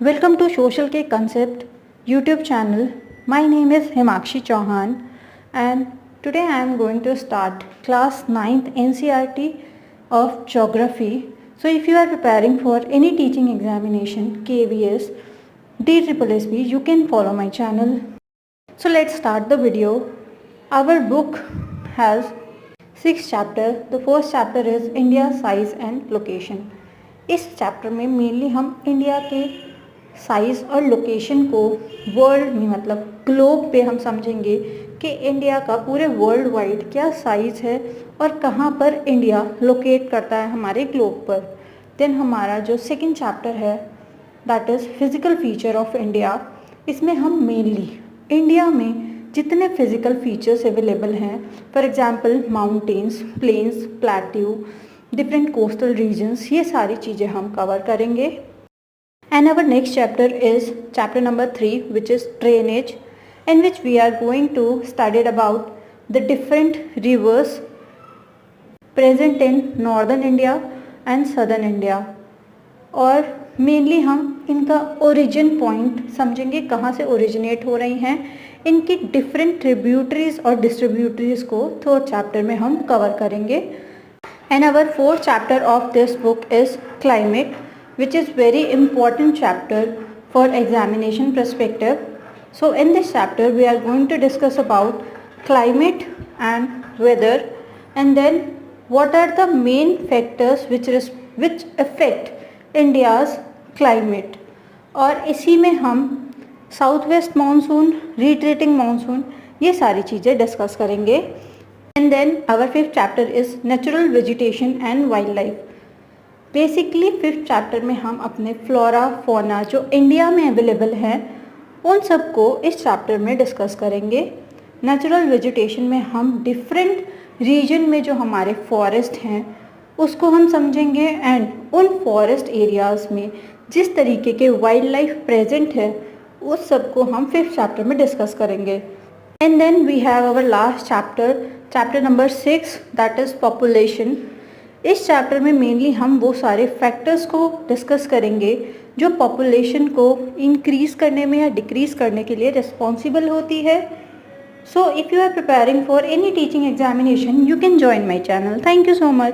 Welcome to Social K Concept YouTube channel. My name is Himakshi Chauhan and today I am going to start class 9th NCERT of Geography. So if you are preparing for any teaching examination, KVS, DSSB, you can follow my channel. So let's start the video. Our book has 6 chapters. The first chapter is India size and location. इस chapter में mainly हम India के size और location को world में मतलब globe पे हम समझेंगे कि इंडिया का पूरे वर्ल्ड वाइड क्या साइज़ है और कहाँ पर इंडिया लोकेट करता है हमारे ग्लोब पर. देन हमारा जो सेकंड चैप्टर है that is physical feature of India. इसमें हम मेनली इंडिया में जितने फिज़िकल फीचर्स अवेलेबल हैं, for example mountains, plains, plateau, different coastal regions, ये सारी चीज़ें हम कवर करेंगे. And our next chapter is chapter number 3 which is drainage, in which we are going to study about the different rivers present in northern India and southern India. और mainly हम इनका origin point समझेंगे, कहाँ से originate हो रही हैं, इनकी डिफरेंट ट्रिब्यूटरीज और डिस्ट्रीब्यूटरीज को थर्ड चैप्टर में हम कवर करेंगे. And our fourth chapter of this book is climate, which is very important chapter for examination perspective. So in this chapter we are going to discuss about climate and weather, and then what are the main factors which affect India's climate. और इसी में हम south west monsoon, retreating monsoon, ये सारी चीज़ें discuss करेंगे. And then our fifth chapter is natural vegetation and wildlife. Basically fifth chapter में हम अपने फ्लोरा फोना जो इंडिया में अवेलेबल हैं उन सब को इस चैप्टर में डिस्कस करेंगे. नेचुरल वेजिटेशन में हम डिफरेंट रीजन में जो हमारे फॉरेस्ट हैं उसको हम समझेंगे, एंड उन फॉरेस्ट एरियाज़ में जिस तरीके के वाइल्ड लाइफ प्रेजेंट है उस सब को हम फिफ्थ चैप्टर में डिस्कस करेंगे. And then we have our last chapter number 6 that is population. इस चैप्टर में मेनली हम वो सारे फैक्टर्स को डिस्कस करेंगे जो पॉपुलेशन को इंक्रीज़ करने में या डिक्रीज़ करने के लिए रिस्पॉन्सिबल होती है. So if you are preparing for any teaching examination you can join my channel. Thank you so much.